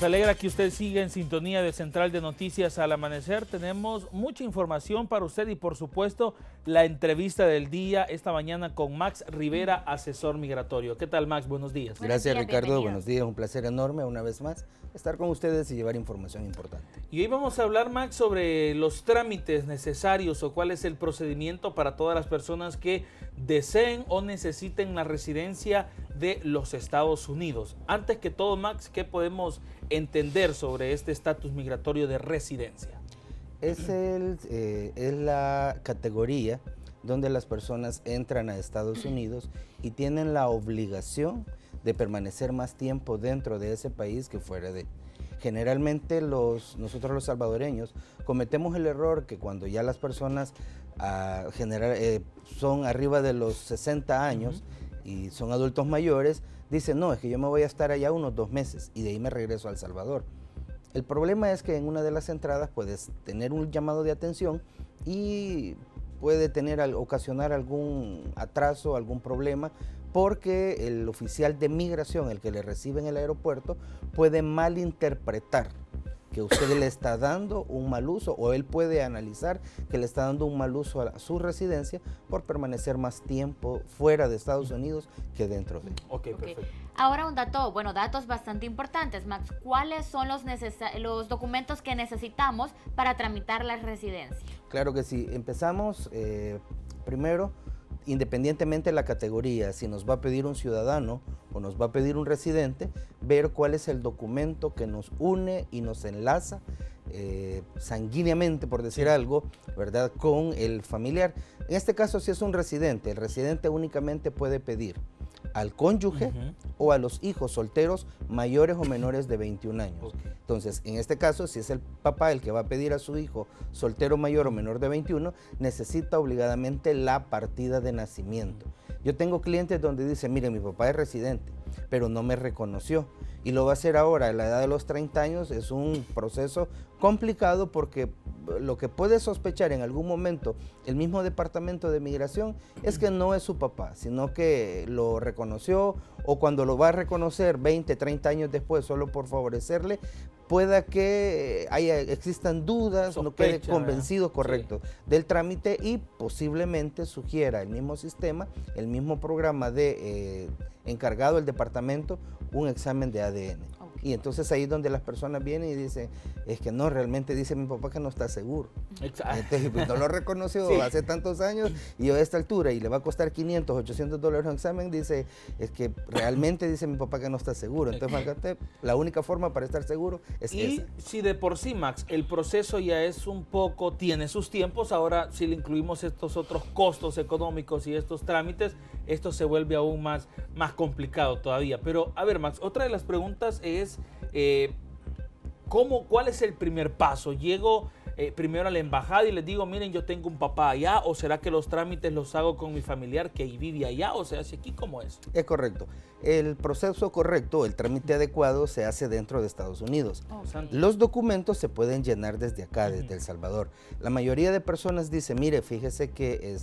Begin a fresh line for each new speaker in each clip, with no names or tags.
Nos alegra que usted siga en sintonía de Central de Noticias al Amanecer. Tenemos mucha información para usted y por supuesto la entrevista del día esta mañana con Max Rivera, asesor migratorio. ¿Qué tal, Max? Buenos días.
Gracias, Ricardo. Buenos días. Un placer enorme una vez más estar con ustedes y llevar información importante.
Y hoy vamos a hablar, Max, sobre los trámites necesarios o cuál es el procedimiento para todas las personas que deseen o necesiten la residencia de los Estados Unidos. Antes que todo, Max, ¿qué podemos entender sobre este estatus migratorio de residencia?
Es la categoría donde las personas entran a Estados Unidos y tienen la obligación de permanecer más tiempo dentro de ese país que fuera de. Generalmente nosotros los salvadoreños cometemos el error que cuando ya las personas son arriba de los 60 años y son adultos mayores, dicen, no, es que yo me voy a estar allá unos 2 meses y de ahí me regreso a El Salvador. El problema es que en una de las entradas puedes tener un llamado de atención y puede ocasionar algún atraso, algún problema, porque el oficial de migración, el que le recibe en el aeropuerto, puede malinterpretar que usted le está dando un mal uso, o él puede analizar que le está dando un mal uso a su residencia por permanecer más tiempo fuera de Estados Unidos que dentro de él.
Ok, perfecto.
Ahora un datos bastante importantes, Max. ¿Cuáles son los documentos que necesitamos para tramitar la residencia?
Claro que sí. Empezamos primero, independientemente de la categoría, si nos va a pedir un ciudadano o nos va a pedir un residente, ver cuál es el documento que nos une y nos enlaza sanguíneamente, por decir algo, ¿verdad?, con el familiar. En este caso, si es un residente, el residente únicamente puede pedir al cónyuge o a los hijos solteros mayores o menores de 21 años. Entonces, en este caso, si es el papá el que va a pedir a su hijo soltero mayor o menor de 21, necesita obligadamente la partida de nacimiento. Yo tengo clientes donde dicen, mire, mi papá es residente, pero no me reconoció. Y lo va a hacer ahora, a la edad de los 30 años, es un proceso complicado porque lo que puede sospechar en algún momento el mismo departamento de migración es que no es su papá, sino que lo reconoció, o cuando lo va a reconocer 20, 30 años después, solo por favorecerle, pueda que existan dudas, no quede convencido, correcto, del trámite, y posiblemente sugiera el mismo sistema, el mismo programa de encargado del departamento, un examen de ADN. Y entonces ahí es donde las personas vienen y dicen, es que no, realmente dice mi papá que no está seguro. Entonces, pues, no lo reconoció hace tantos años y a esta altura y le va a costar 500, 800 dólares un examen, dice, es que realmente dice mi papá que no está seguro. Entonces, la única forma para estar seguro es esa.
Si de por sí, Max, el proceso ya es tiene sus tiempos, ahora si le incluimos estos otros costos económicos y estos trámites, esto se vuelve aún más complicado todavía. Pero, a ver, Max, otra de las preguntas es, ¿cuál es el primer paso? ¿Llego primero a la embajada y les digo, miren, yo tengo un papá allá, o será que los trámites los hago con mi familiar que vive allá, o se hace aquí? ¿Cómo es?
Es correcto. El proceso correcto, el trámite adecuado se hace dentro de Estados Unidos. Los documentos se pueden llenar desde acá, desde El Salvador. La mayoría de personas dicen, mire, fíjese que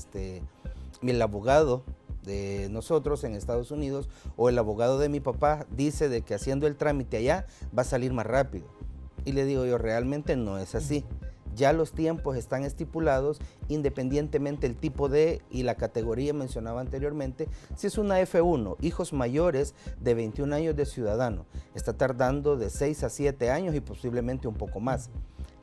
el abogado de nosotros en Estados Unidos o el abogado de mi papá dice de que haciendo el trámite allá va a salir más rápido. Y le digo yo, realmente no es así. Ya los tiempos están estipulados independientemente del tipo y la categoría mencionaba anteriormente. Si es una F1, hijos mayores de 21 años de ciudadano, está tardando de 6 a 7 años y posiblemente un poco más.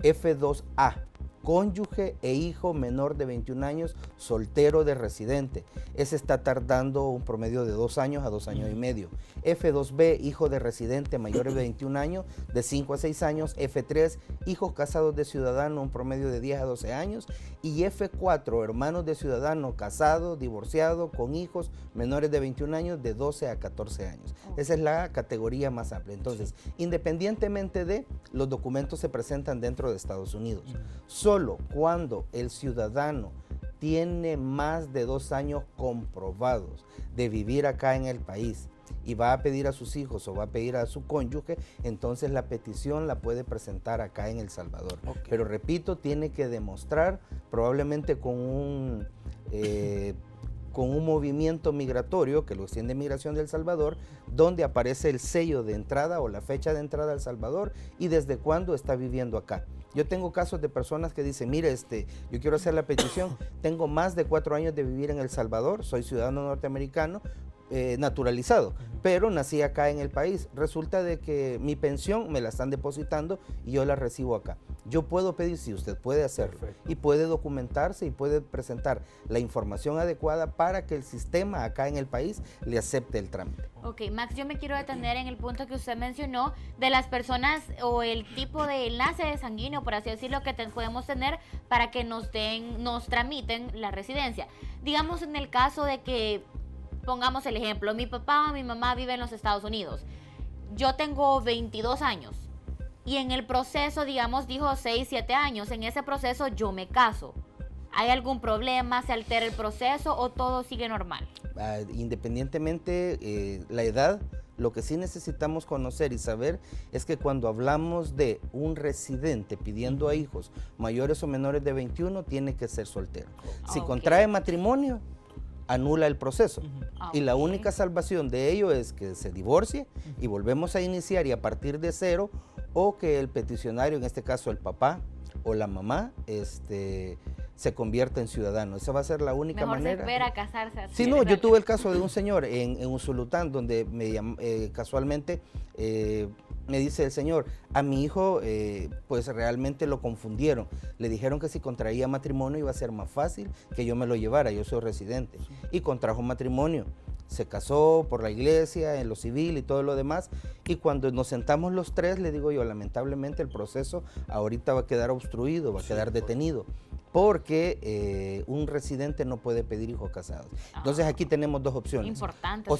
F2A, cónyuge e hijo menor de 21 años, soltero de residente. Ese está tardando un promedio de 2 años a 2 años y medio. F2B, hijo de residente mayor de 21 años, de 5 a 6 años. F3, hijos casados de ciudadano, un promedio de 10 a 12 años. Y F4, hermanos de ciudadano, casado, divorciado, con hijos menores de 21 años, de 12 a 14 años. Esa es la categoría más amplia. Entonces, independientemente los documentos se presentan dentro de Estados Unidos. Solo cuando el ciudadano tiene más de 2 años comprobados de vivir acá en el país y va a pedir a sus hijos o va a pedir a su cónyuge, entonces la petición la puede presentar acá en El Salvador. Pero repito, tiene que demostrar probablemente con con un movimiento migratorio, que lo extiende Migración de El Salvador, donde aparece el sello de entrada o la fecha de entrada a El Salvador y desde cuándo está viviendo acá. Yo tengo casos de personas que dicen, mire, yo quiero hacer la petición, tengo más de 4 años de vivir en El Salvador, soy ciudadano norteamericano, naturalizado, pero nací acá en el país. Resulta de que mi pensión me la están depositando y yo la recibo acá. Yo puedo pedir, si usted puede hacerlo, perfecto, y puede documentarse y puede presentar la información adecuada para que el sistema acá en el país le acepte el trámite.
Ok, Max, yo me quiero detener en el punto que usted mencionó de las personas o el tipo de enlace sanguíneo, por así decirlo, que podemos tener para que nos tramiten la residencia. Digamos en el caso de que, pongamos el ejemplo, mi papá o mi mamá vive en los Estados Unidos. Yo tengo 22 años y en el proceso, digamos, dijo 6, 7 años. En ese proceso yo me caso. ¿Hay algún problema? ¿Se altera el proceso o todo sigue normal?
Independientemente la edad, lo que sí necesitamos conocer y saber es que cuando hablamos de un residente pidiendo a hijos mayores o menores de 21, tiene que ser soltero. Si contrae matrimonio, anula el proceso. Y la única salvación de ello es que se divorcie y volvemos a iniciar y a partir de cero, o que el peticionario, en este caso el papá o la mamá, se convierta en ciudadano. Esa va a ser la única manera.
Mejor se espera a casarse.
Sí, no, yo tuve el caso de un señor en Usulután, donde casualmente me dice el señor, a mi hijo pues realmente lo confundieron. Le dijeron que si contraía matrimonio iba a ser más fácil que yo me lo llevara, yo soy residente. Y contrajo matrimonio. Se casó por la iglesia, en lo civil y todo lo demás, y cuando nos sentamos los tres, le digo yo, lamentablemente el proceso ahorita va a quedar obstruido, va a quedar detenido, porque un residente no puede pedir hijos casados. Entonces aquí tenemos dos opciones.
Importante.
O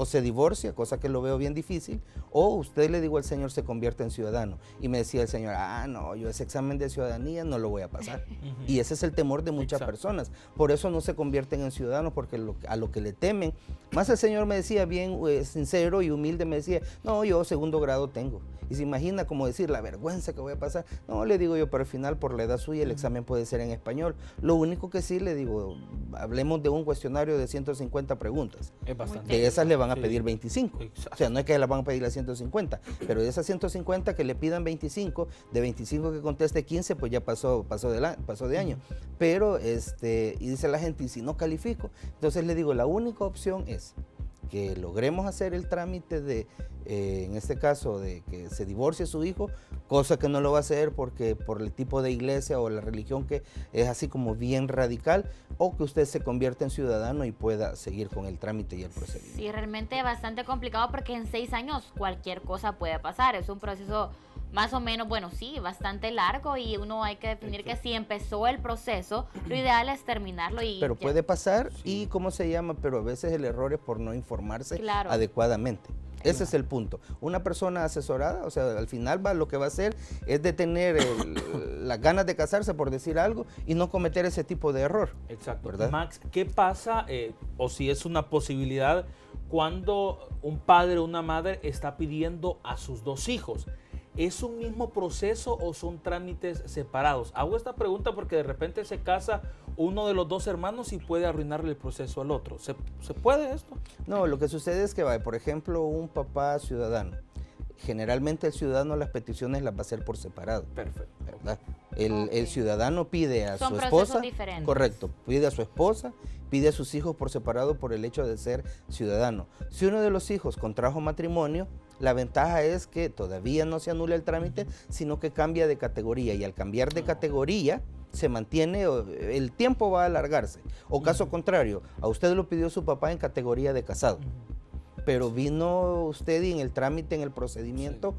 se divorcia, cosa que lo veo bien difícil, o usted, le digo al señor, se convierte en ciudadano. Y me decía el señor, no, yo ese examen de ciudadanía no lo voy a pasar. Y ese es el temor de muchas personas. Por eso no se convierten en ciudadanos, porque a lo que le temen. Más el señor me decía bien sincero y humilde, me decía, no, yo 2º grado tengo. Y se imagina como decir la vergüenza que voy a pasar. No, le digo yo, pero al final por la edad suya el examen puede ser en español. Lo único que sí le digo, hablemos de un cuestionario de 150 preguntas.
Es bastante.
De esas le van a pedir 25.
Exacto.
O sea, no es que le van a pedir las 150, pero de esas 150 que le pidan 25, de 25 que conteste 15, pues ya pasó de año. Pero, y dice la gente, ¿y si no califico? Entonces le digo, la única opción es que logremos hacer el trámite de, en este caso, de que se divorcie su hijo, cosa que no lo va a hacer porque por el tipo de iglesia o la religión que es así como bien radical, o que usted se convierta en ciudadano y pueda seguir con el trámite y el procedimiento.
Sí, realmente bastante complicado porque en 6 años cualquier cosa puede pasar. Es un proceso más o menos, bueno, sí, bastante largo, y uno hay que definir que si empezó el proceso, lo ideal es terminarlo.
Pero puede pasar, y ¿cómo se llama? Pero a veces el error es por no informarse adecuadamente. Ese es el punto. Una persona asesorada, o sea, al final lo que va a hacer es de tener las ganas de casarse, por decir algo, y no cometer ese tipo de error.
Exacto.
¿Verdad?
Max, ¿qué pasa, o si es una posibilidad, cuando un padre o una madre está pidiendo a sus 2 hijos? ¿Es un mismo proceso o son trámites separados? Hago esta pregunta porque de repente se casa uno de los 2 hermanos y puede arruinarle el proceso al otro. ¿Se puede esto?
No, lo que sucede es que, por ejemplo, un papá ciudadano, generalmente el ciudadano las peticiones las va a hacer por separado.
Perfecto.
¿Verdad? El ciudadano pide a
Son
su esposa.
Diferentes.
Correcto, pide a su esposa, pide a sus hijos por separado por el hecho de ser ciudadano. Si uno de los hijos contrajo matrimonio, la ventaja es que todavía no se anula el trámite, sino que cambia de categoría, y al cambiar de categoría se mantiene, el tiempo va a alargarse. O caso contrario, a usted lo pidió su papá en categoría de casado, pero vino usted y en el trámite, en el procedimiento,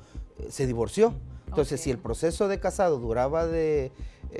se divorció. Entonces, si el proceso de casado duraba de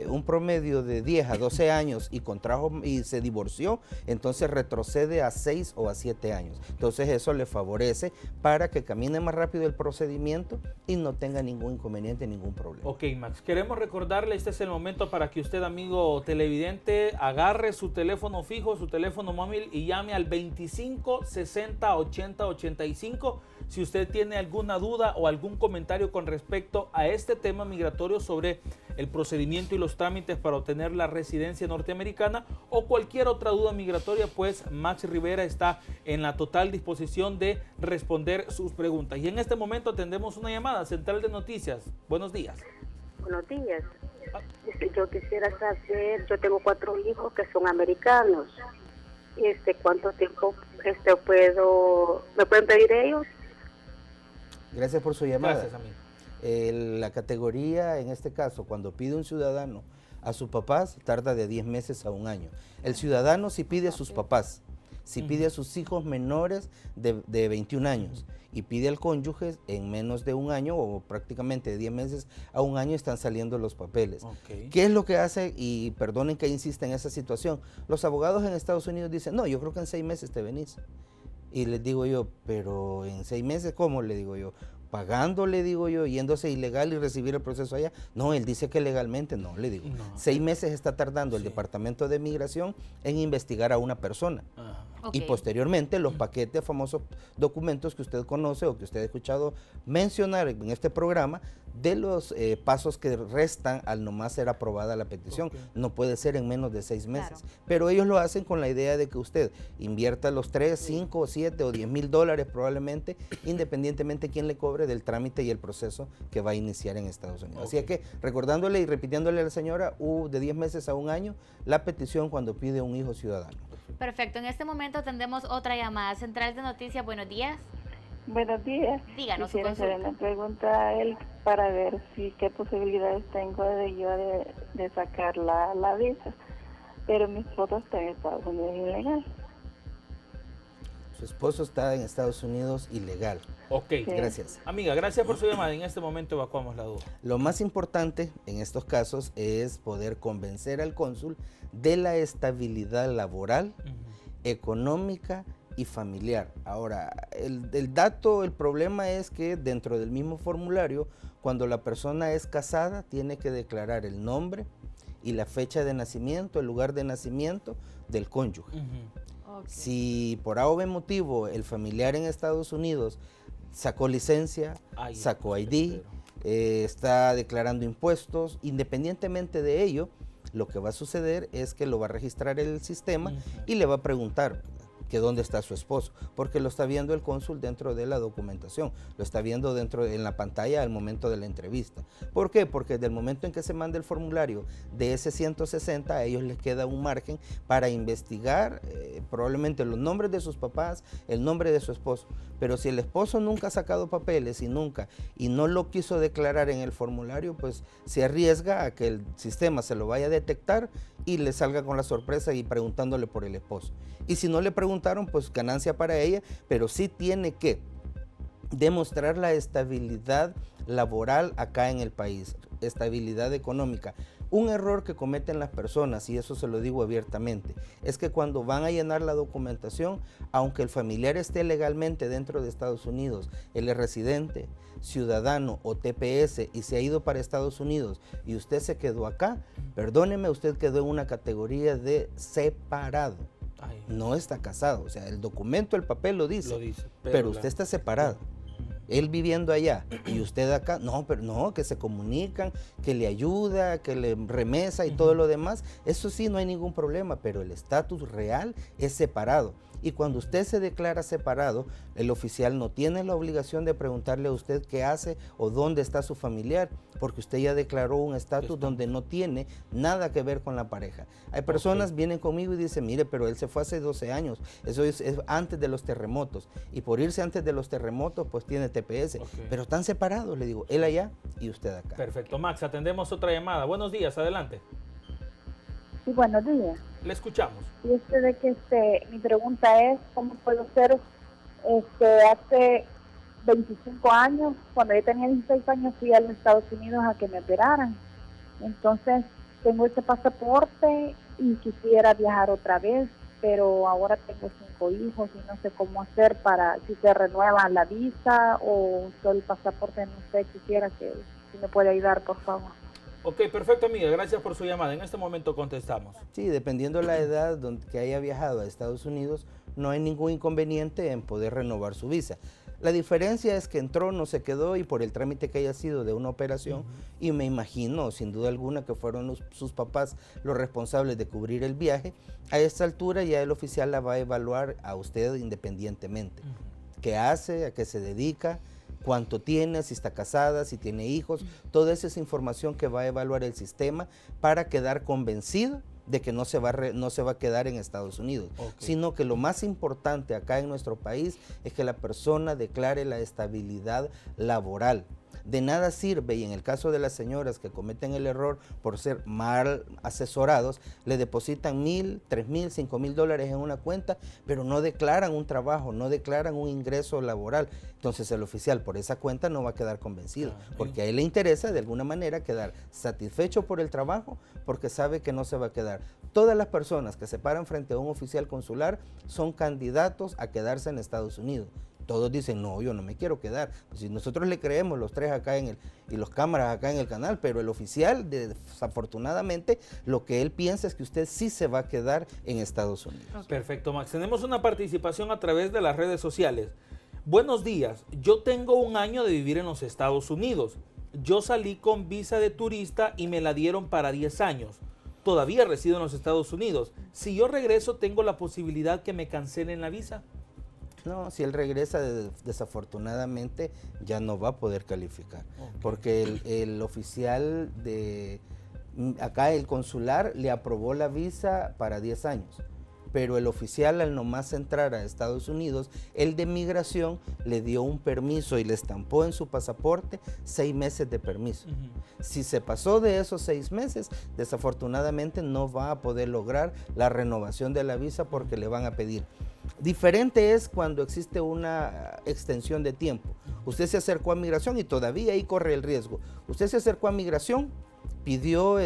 un promedio de 10 a 12 años y contrajo y se divorció, entonces retrocede a 6 o a 7 años. Entonces eso le favorece para que camine más rápido el procedimiento y no tenga ningún inconveniente, ningún problema.
Ok, Max, queremos recordarle, este es el momento para que usted, amigo televidente, agarre su teléfono fijo, su teléfono móvil y llame al 25 60 80 85. si usted tiene alguna duda o algún comentario con respecto a este tema migratorio sobre el procedimiento y los trámites para obtener la residencia norteamericana o cualquier otra duda migratoria, pues Max Rivera está en la total disposición de responder sus preguntas. Y en este momento atendemos una llamada, Central de Noticias. Buenos días.
Buenos días. Yo quisiera saber, yo tengo 4 hijos que son americanos. ¿Cuánto tiempo me pueden pedir ellos?
Gracias por su llamada.
Gracias, amigo.
La categoría, en este caso, cuando pide un ciudadano a sus papás, tarda de 10 meses a 1 año. El ciudadano sí pide a sus papás, si pide a sus hijos menores de 21 años y pide al cónyuge en menos de 1 año o prácticamente de 10 meses a 1 año están saliendo los papeles.
Okay.
¿Qué es lo que hace? Y perdonen que insista en esa situación. Los abogados en Estados Unidos dicen, no, yo creo que en 6 meses te venís. Y les digo yo, pero en 6 meses, ¿cómo? Le digo yo, pagando, le digo yo, yéndose ilegal y recibir el proceso allá. No, él dice que legalmente, no, le digo. No. 6 meses está tardando el Departamento de Migración en investigar a una persona. Okay. Y posteriormente los paquetes, famosos documentos que usted conoce o que usted ha escuchado mencionar en este programa, de los pasos que restan al nomás ser aprobada la petición. Okay. No puede ser en menos de 6 meses. Claro. Pero ellos lo hacen con la idea de que usted invierta los 3, 5, 7 o 10 mil dólares probablemente, independientemente quién le cobre del trámite y el proceso que va a iniciar en Estados Unidos. Okay. Así que recordándole y repitiéndole a la señora, de 10 meses a 1 año, la petición cuando pide un hijo ciudadano.
Perfecto, en este momento tendremos otra llamada. Central de Noticias, buenos días.
Buenos días.
Díganos.
Quisiera hacer una pregunta a él para ver qué posibilidades tengo de sacar la visa. Pero mi esposo está en Estados Unidos ilegal.
Su esposo está en Estados Unidos ilegal.
Ok,
sí.
Gracias.
Amiga, gracias por su llamada. En este momento evacuamos la duda.
Lo más importante en estos casos es poder convencer al cónsul de la estabilidad laboral, económica y familiar. Ahora, el problema es que dentro del mismo formulario, cuando la persona es casada, tiene que declarar el nombre y la fecha de nacimiento, el lugar de nacimiento del cónyuge. Okay. Si por A o B motivo el familiar en Estados Unidos sacó licencia, sacó ID, está declarando impuestos, independientemente de ello, lo que va a suceder es que lo va a registrar el sistema y le va a preguntar que dónde está su esposo, porque lo está viendo el cónsul dentro de la documentación, lo está viendo en la pantalla al momento de la entrevista. ¿Por qué? Porque desde el momento en que se manda el formulario de ese 160, a ellos les queda un margen para investigar probablemente los nombres de sus papás, el nombre de su esposo. Pero si el esposo nunca ha sacado papeles y no lo quiso declarar en el formulario, pues se arriesga a que el sistema se lo vaya a detectar y le salga con la sorpresa y preguntándole por el esposo. Y si no le preguntaron, pues ganancia para ella, pero sí tiene que demostrar la estabilidad laboral acá en el país, estabilidad económica. Un error que cometen las personas, y eso se lo digo abiertamente, es que cuando van a llenar la documentación, aunque el familiar esté legalmente dentro de Estados Unidos, él es residente, ciudadano o TPS y se ha ido para Estados Unidos y usted se quedó acá, perdóneme, usted quedó en una categoría de separado. No está casado, o sea, el documento, el papel lo dice, pero usted está separado. Él viviendo allá y usted acá, pero no, que se comunican, que le ayuda, que le remesa y todo lo demás, eso sí, no hay ningún problema, pero el estatus real es separado. Y cuando usted se declara separado, el oficial no tiene la obligación de preguntarle a usted qué hace o dónde está su familiar, porque usted ya declaró un estatus donde no tiene nada que ver con la pareja. Hay personas vienen conmigo y dicen, mire, pero él se fue hace 12 años, eso es antes de los terremotos, y por irse antes de los terremotos, pues tiene TPS, pero están separados, le digo, él allá y usted acá.
Perfecto, Max, atendemos otra llamada. Buenos días, adelante.
Sí, buenos días.
Le escuchamos.
Y de que mi pregunta es, ¿cómo puedo ser? Hace 25 años, cuando yo tenía 16 años, fui a los Estados Unidos a que me operaran. Entonces, tengo este pasaporte y quisiera viajar otra vez, pero ahora tengo 5 hijos y no sé cómo hacer para, si se renueva la visa o solo el pasaporte, no sé, quisiera que si me puede ayudar, por favor.
Ok, perfecto, amiga, gracias por su llamada. En este momento contestamos.
Sí, dependiendo de la edad que haya viajado a Estados Unidos, no hay ningún inconveniente en poder renovar su visa. La diferencia es que entró, no se quedó y por el trámite que haya sido de una operación, y me imagino, sin duda alguna, que fueron sus papás los responsables de cubrir el viaje, a esta altura ya el oficial la va a evaluar a usted independientemente. ¿Qué hace? ¿A qué se dedica? ¿Cuánto tiene? Si está casada, si tiene hijos, toda esa es información que va a evaluar el sistema para quedar convencido de que no se va a quedar en Estados Unidos, sino que lo más importante acá en nuestro país es que la persona declare la estabilidad laboral. De nada sirve, y en el caso de las señoras que cometen el error por ser mal asesorados, le depositan $1,000, $3,000, $5,000 en una cuenta, pero no declaran un trabajo, no declaran un ingreso laboral. Entonces el oficial por esa cuenta no va a quedar convencido, porque a él le interesa de alguna manera quedar satisfecho por el trabajo, porque sabe que no se va a quedar. Todas las personas que se paran frente a un oficial consular son candidatos a quedarse en Estados Unidos. Todos dicen, no, yo no me quiero quedar. Pues si nosotros le creemos los tres acá y los cámaras acá en el canal, pero el oficial, desafortunadamente, lo que él piensa es que usted sí se va a quedar en Estados Unidos.
Perfecto, Max. Tenemos una participación a través de las redes sociales. Buenos días, yo tengo 1 año de vivir en los Estados Unidos. Yo salí con visa de turista y me la dieron para 10 años. Todavía resido en los Estados Unidos. Si yo regreso, ¿tengo la posibilidad que me cancelen la visa?
No, si él regresa, desafortunadamente ya no va a poder calificar, porque el oficial de acá, el consular, le aprobó la visa para 10 años, pero el oficial al nomás entrar a Estados Unidos, el de migración le dio un permiso y le estampó en su pasaporte 6 meses de permiso. Si se pasó de esos 6 meses, desafortunadamente no va a poder lograr la renovación de la visa porque le van a pedir. Diferente es cuando existe una extensión de tiempo. Usted se acercó a migración y todavía ahí corre el riesgo. Usted se acercó a migración, pidió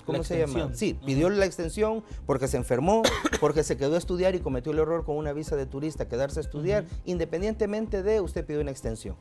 ¿cómo se llama? Sí, pidió la extensión porque se enfermó, porque se quedó a estudiar y cometió el error con una visa de turista, quedarse a estudiar, independientemente de usted pidió una extensión.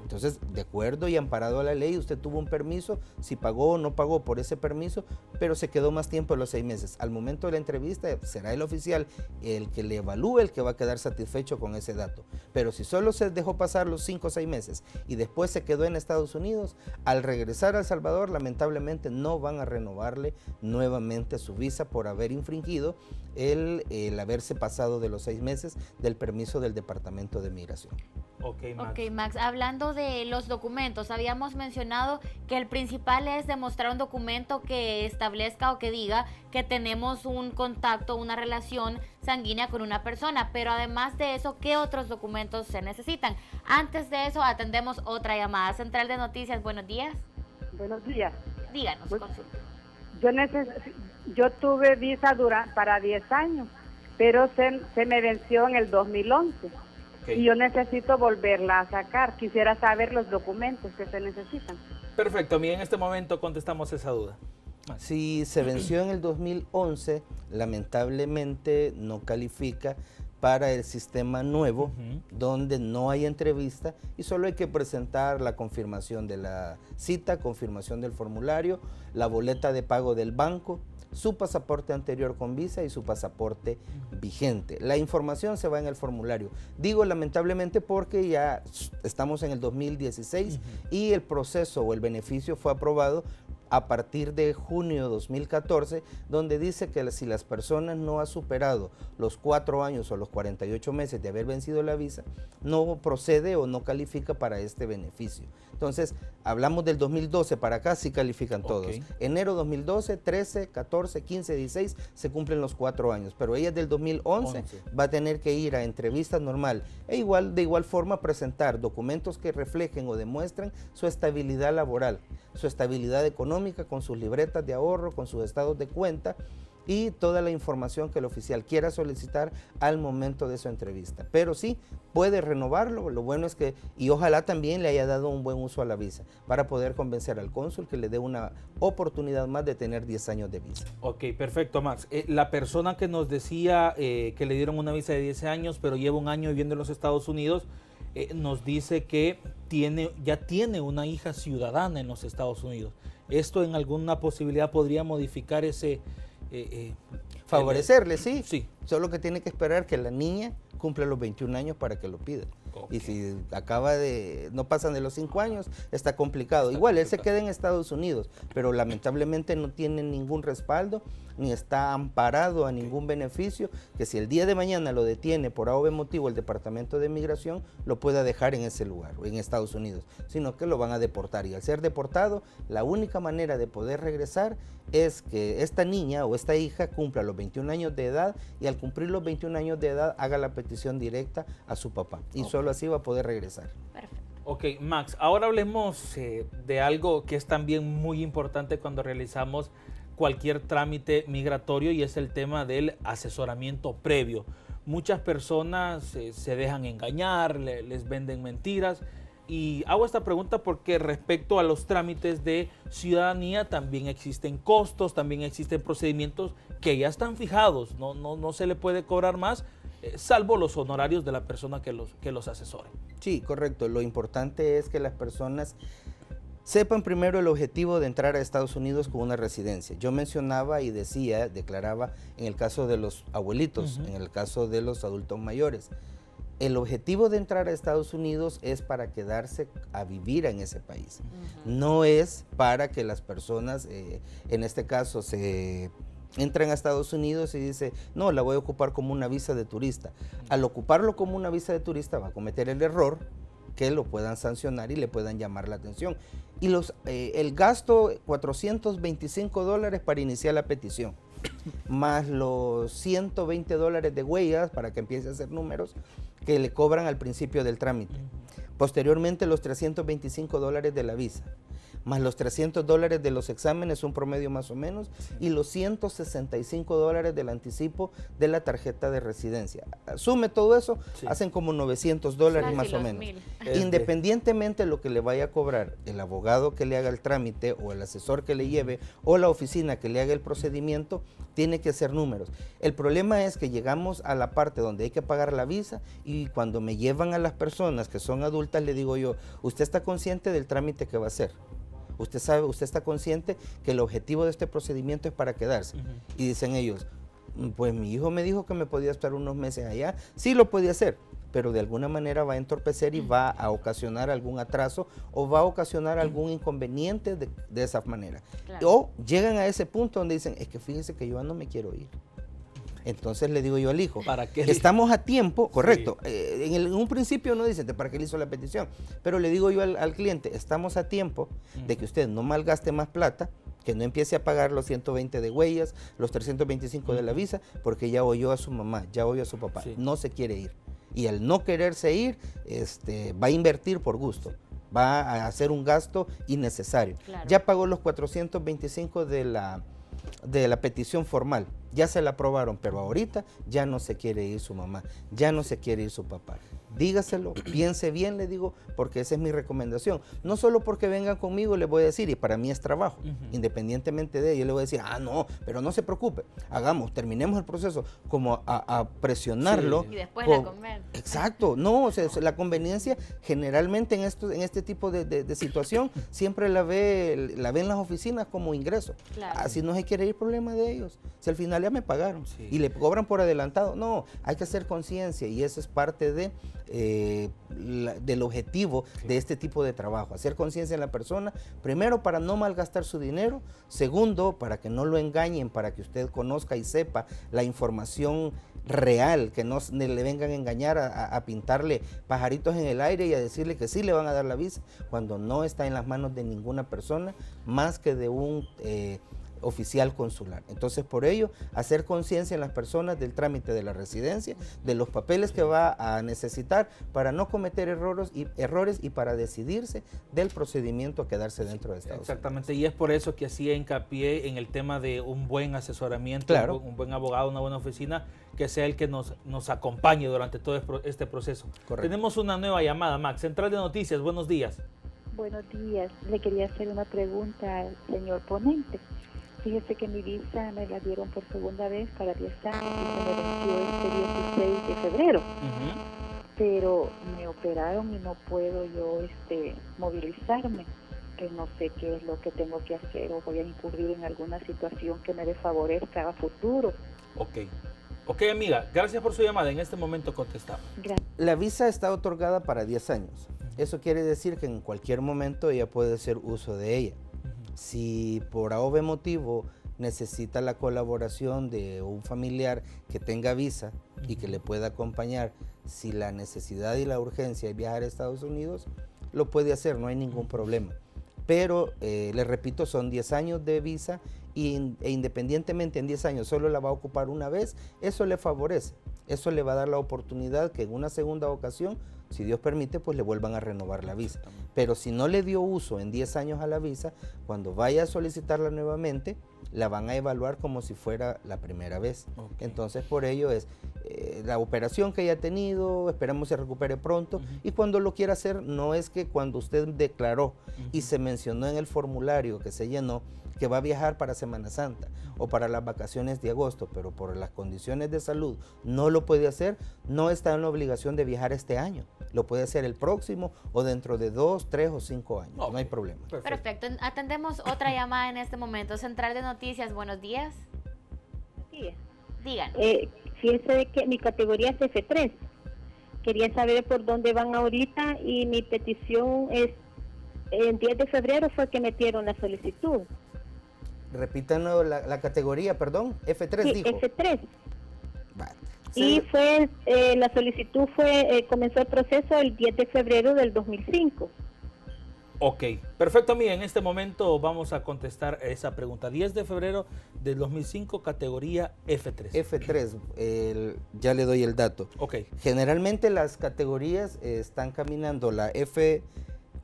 Entonces, de acuerdo y amparado a la ley, usted tuvo un permiso, si pagó o no pagó por ese permiso, pero se quedó más tiempo de los 6 meses. Al momento de la entrevista será el oficial el que le evalúe, el que va a quedar satisfecho con ese dato. Pero si solo se dejó pasar los 5 o 6 meses y después se quedó en Estados Unidos, al regresar a El Salvador, lamentablemente no van a renovarle nuevamente su visa por haber infringido el haberse pasado de los 6 meses del permiso del Departamento de Migración.
Ok, Max.
Ok, Max, hablando de los documentos, habíamos mencionado que el principal es demostrar un documento que establezca o que diga que tenemos un contacto, una relación sanguínea con una persona, pero además de eso, ¿qué otros documentos se necesitan? Antes de eso, atendemos otra llamada. Central de Noticias, buenos días.
Buenos días.
Díganos, consulta.
Yo tuve visa para 10 años, pero se me venció en el 2011. Y yo necesito volverla a sacar. Quisiera saber los documentos que se necesitan.
Perfecto, en este momento contestamos esa duda.
Si se venció en el 2011, lamentablemente no califica para el sistema nuevo, donde no hay entrevista y solo hay que presentar la confirmación de la cita, confirmación del formulario, la boleta de pago del banco, su pasaporte anterior con visa y su pasaporte vigente. La información se va en el formulario. Digo lamentablemente porque ya estamos en el 2016 y el proceso o el beneficio fue aprobado a partir de junio de 2014, donde dice que si las personas no han superado los 4 años o los 48 meses de haber vencido la visa, no procede o no califica para este beneficio. Entonces, hablamos del 2012 para acá, sí califican todos. Enero 2012, 13, 14, 15, 16, se cumplen los 4 años, pero ella del 2011 va a tener que ir a entrevista normal e de igual forma presentar documentos que reflejen o demuestren su estabilidad laboral, su estabilidad económica con sus libretas de ahorro, con sus estados de cuenta y toda la información que el oficial quiera solicitar al momento de su entrevista. Pero sí, puede renovarlo, lo bueno es que, y ojalá también le haya dado un buen uso a la visa, para poder convencer al cónsul que le dé una oportunidad más de tener 10 años de visa.
Ok, perfecto, Max. La persona que nos decía que le dieron una visa de 10 años, pero lleva 1 año viviendo en los Estados Unidos, nos dice que ya tiene una hija ciudadana en los Estados Unidos. ¿Esto en alguna posibilidad podría modificar ese...
favorecerle, sí. Solo que tiene que esperar que la niña cumple los 21 años para que lo pida.
Okay.
Y si no pasan de los 5 años, está complicado. Igual, él se queda en Estados Unidos, pero lamentablemente no tiene ningún respaldo, ni está amparado a ningún beneficio, que si el día de mañana lo detiene por A o B motivo el Departamento de Migración, lo pueda dejar en ese lugar, en Estados Unidos, sino que lo van a deportar. Y al ser deportado, la única manera de poder regresar es que esta niña o esta hija cumpla los 21 años de edad, y al cumplir los 21 años de edad haga la petición directa a su papá. Y solo así va a poder regresar.
Perfecto.
Ok, Max, ahora hablemos de algo que es también muy importante cuando realizamos cualquier trámite migratorio, y es el tema del asesoramiento previo. Muchas personas se dejan engañar, les venden mentiras, y hago esta pregunta porque respecto a los trámites de ciudadanía también existen costos, también existen procedimientos que ya están fijados, no se le puede cobrar más, salvo los honorarios de la persona que los asesore.
Sí, correcto. Lo importante es que las personas sepan primero el objetivo de entrar a Estados Unidos con una residencia. Yo mencionaba y declaraba en el caso de los abuelitos, en el caso de los adultos mayores. El objetivo de entrar a Estados Unidos es para quedarse a vivir en ese país. No es para que las personas, en este caso, se entran a Estados Unidos y dice, no, la voy a ocupar como una visa de turista. Al ocuparlo como una visa de turista va a cometer el error que lo puedan sancionar y le puedan llamar la atención. Y el gasto, $425 para iniciar la petición, más los $120 de huellas para que empiece a hacer números que le cobran al principio del trámite. Posteriormente los $325 de la visa, más los $300 de los exámenes, un promedio más o menos, y los $165 del anticipo de la tarjeta de residencia. Sume todo eso, hacen como $900 más o menos. Independientemente de lo que le vaya a cobrar el abogado que le haga el trámite, o el asesor que le lleve, o la oficina que le haga el procedimiento, tiene que hacer números. El problema es que llegamos a la parte donde hay que pagar la visa, y cuando me llevan a las personas que son adultas, le digo yo, ¿usted está consciente del trámite que va a hacer? Usted está consciente que el objetivo de este procedimiento es para quedarse. Y dicen ellos, pues mi hijo me dijo que me podía estar unos meses allá. Sí lo podía hacer, pero de alguna manera va a entorpecer y va a ocasionar algún atraso, o va a ocasionar algún inconveniente de esa manera. Claro. O llegan a ese punto donde dicen, es que fíjese que yo no me quiero ir. Entonces le digo yo al hijo,
¿para qué?
Estamos a tiempo, correcto. Sí. En un principio no dicen para qué le hizo la petición, pero le digo yo al cliente, estamos a tiempo de que usted no malgaste más plata, que no empiece a pagar los 120 de huellas, los 325 de la visa, porque ya oyó a su mamá, ya oyó a su papá, no se quiere ir. Y al no quererse ir, va a invertir por gusto, va a hacer un gasto innecesario. Claro. Ya pagó los 425 de la petición formal, ya se la aprobaron, pero ahorita ya no se quiere ir su mamá, ya no se quiere ir su papá. Dígaselo, piense bien, le digo, porque esa es mi recomendación. No solo porque vengan conmigo les voy a decir, y para mí es trabajo, independientemente de ello, le voy a decir, no, pero no se preocupe, terminemos el proceso, como a presionarlo.
Y después la conven.
Exacto, no, o sea, la conveniencia generalmente en este tipo de situación siempre la ven las oficinas como ingreso. Claro. Así no se quiere ir, problema de ellos. Si al final ya me pagaron y le cobran por adelantado, no, hay que hacer conciencia, y eso es parte del objetivo de este tipo de trabajo, hacer conciencia en la persona, primero para no malgastar su dinero, segundo para que no lo engañen, para que usted conozca y sepa la información real, que no le vengan a engañar, a pintarle pajaritos en el aire y a decirle que sí le van a dar la visa, cuando no está en las manos de ninguna persona más que de un oficial consular. Entonces, por ello, hacer conciencia en las personas del trámite de la residencia, de los papeles que va a necesitar para no cometer errores y para decidirse del procedimiento a quedarse dentro de Estados Unidos.
Exactamente, y es por eso que hacía hincapié en el tema de un buen asesoramiento,
claro,
un buen abogado, una buena oficina, que sea el que nos acompañe durante todo este proceso. Correcto. Tenemos una nueva llamada, Max, Central de Noticias, buenos días.
Buenos días, le quería hacer una pregunta al señor ponente. Fíjese que mi visa me la dieron por segunda vez para 10 años y se me venció este 16 de febrero. Pero me operaron y no puedo yo movilizarme, que no sé qué es lo que tengo que hacer, o voy a incurrir en alguna situación que me desfavorezca a futuro.
Ok. Ok, amiga, gracias por su llamada. En este momento contestamos.
Gracias.
La visa está otorgada para 10 años. Eso quiere decir que en cualquier momento ella puede hacer uso de ella. Si por A o B motivo necesita la colaboración de un familiar que tenga visa y que le pueda acompañar, si la necesidad y la urgencia es viajar a Estados Unidos, lo puede hacer, no hay ningún problema. Pero, les repito, son 10 años de visa e independientemente en 10 años solo la va a ocupar una vez, eso le favorece. Eso le va a dar la oportunidad que en una segunda ocasión, si Dios permite, pues le vuelvan a renovar la visa. Pero si no le dio uso en 10 años a la visa, cuando vaya a solicitarla nuevamente, la van a evaluar como si fuera la primera vez.
Okay.
Entonces, por ello es la operación que haya tenido, esperamos se recupere pronto, y cuando lo quiera hacer, no es que cuando usted declaró y se mencionó en el formulario que se llenó, que va a viajar para Semana Santa o para las vacaciones de agosto, pero por las condiciones de salud no lo puede hacer, no está en la obligación de viajar este año. Lo puede hacer el próximo o dentro de 2, 3 o 5 años. Okay. No hay problema.
Perfecto. Atendemos otra llamada en este momento. Central de Noticias, buenos días.
Sí.
Digan.
Fíjese de que mi categoría es F3. Quería saber por dónde van ahorita y mi petición es, el 10 de febrero fue que metieron la solicitud.
Repítanos la categoría, perdón, F3
sí,
dijo.
F3.
Vale.
Y fue, la solicitud comenzó el proceso el 10 de febrero del 2005.
Ok, perfecto, amiga. En este momento vamos a contestar esa pregunta. 10 de febrero del 2005, categoría F3.
F3, ya le doy el dato.
Ok.
Generalmente las categorías están caminando, la F1,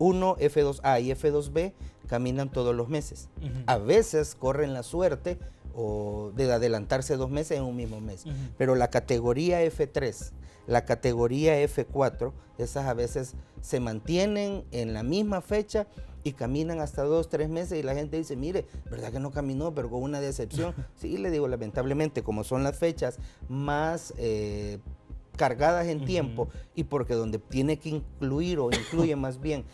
F2A y F2B caminan todos los meses. A veces corren la suerte o de adelantarse 2 meses en un mismo mes. Pero la categoría F3, la categoría F4, esas a veces se mantienen en la misma fecha y caminan hasta 2, 3 meses y la gente dice, mire, ¿verdad que no caminó? Pero con una decepción. Sí, le digo, lamentablemente, como son las fechas más cargadas en tiempo y porque donde tiene que incluir o incluye más bien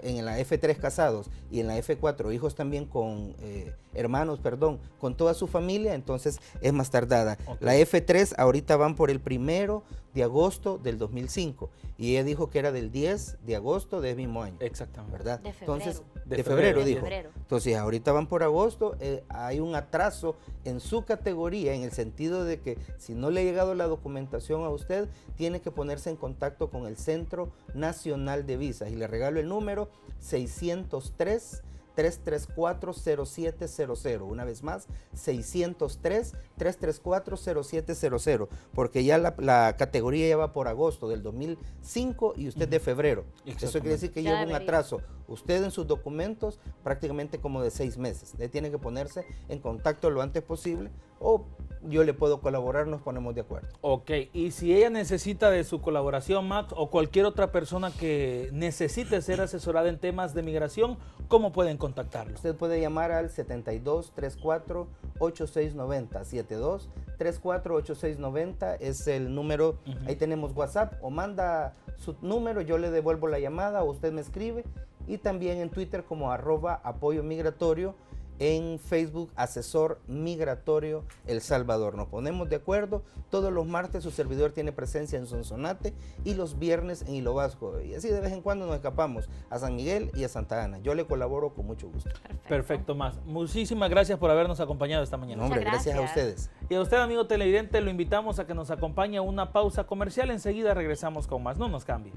en la F3 casados y en la F4 hijos también con hermanos, perdón, con toda su familia, entonces es más tardada. Okay. La F3 ahorita van por el 1 de agosto del 2005 y ella dijo que era del 10 de agosto del mismo año.
Exactamente.
¿Verdad?
De febrero.
Entonces, de febrero dijo.
Febrero.
Entonces, ahorita van por agosto, hay un atraso en su categoría en el sentido de que si no le ha llegado la documentación a usted, tiene que ponerse en contacto con el Centro Nacional de Visas y le regalo el número 603-334-0700. Una vez más, 603-334-0700, porque ya la categoría ya va por agosto del 2005 y usted de febrero. Eso quiere decir que lleva un atraso. Usted en sus documentos prácticamente como de 6 meses. Le tiene que ponerse en contacto lo antes posible o yo le puedo colaborar, nos ponemos de acuerdo.
Ok, y si ella necesita de su colaboración, Max, o cualquier otra persona que necesite ser asesorada en temas de migración, ¿cómo pueden contactarlo?
Usted puede llamar al 7234-8690, 7234-8690 es el número, ahí tenemos WhatsApp, o manda su número, yo le devuelvo la llamada o usted me escribe, y también en Twitter como @apoyo migratorio, en Facebook Asesor Migratorio El Salvador. Nos ponemos de acuerdo, todos los martes su servidor tiene presencia en Sonsonate y los viernes en Hilo Vasco, y así de vez en cuando nos escapamos a San Miguel y a Santa Ana. Yo le colaboro con mucho gusto.
Perfecto, Max. Muchísimas gracias por habernos acompañado esta mañana.
No, hombre, gracias a ustedes.
Y a usted, amigo televidente, lo invitamos a que nos acompañe a una pausa comercial. Enseguida regresamos con más. No nos cambie.